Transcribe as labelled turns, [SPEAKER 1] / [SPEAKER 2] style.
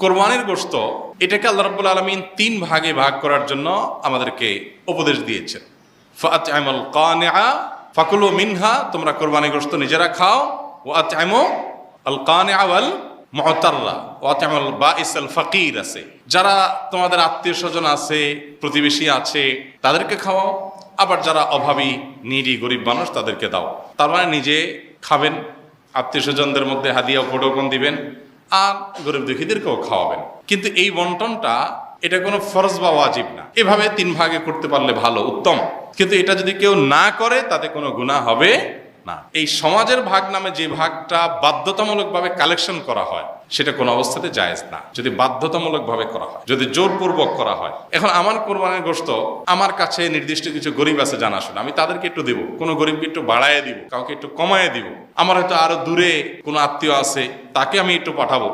[SPEAKER 1] কোরবানির গোশত এটাকে আল্লাহ রাব্বুল আলামিন 3 ভাগে ভাগ করার জন্য আমাদেরকে উপদেশ দিয়েছেন। ফাআত'আমুল কানিআ ফাকুলু মিনহা, তোমরা কোরবানির গোশত নিজেরা খাও। ওয়া আত'আমু আল কানিআ ওয়াল মু'তাররা ওয়া আত'আমুল বাঈসাল ফাকির আছে, যারা তোমাদের আত্মীয়-স্বজন আছে, প্রতিবেশী আছে, তাদেরকে খাওয়াও। আবার যারা অভাবী, নিডি, গরিব মানুষ, তাদেরকে দাও। তার মানে নিজে খাবেন, আত্মীয়-স্বজনদের মধ্যে হাদিয়া উপঢৌকন দিবেন, আর গরিব দুঃখীদেরকেও খাওয়াবেন। কিন্তু এই বন্টনটা এটা কোনো ফরজ বা ওয়াজিব না। এভাবে 3 ভাগে করতে পারলে ভালো, উত্তম। কিন্তু এটা যদি কেউ না করে তাতে কোনো গুনাহ হবে না। এই সমাজের ভাগ নামে যে ভাগটা বাধ্যতামূলকভাবে কালেকশন করা হয় সেটা কোনো অবস্থাতে জায়েজ না, যদি বাধ্যতামূলকভাবে করা হয়, যদি জোরপূর্বক করা হয়। এখন আমার কোরবানির গোশত আমার কাছে নির্দিষ্ট কিছু গরিব আছে জানাশোনা, আমি তাদেরকে একটু দেবো, কোনো গরিবকে একটু বাড়ায় দিব, কাউকে একটু কমায় দিব। আমার হয়তো আরো দূরে কোনো আত্মীয় আছে, তাকে আমি একটু পাঠাবো।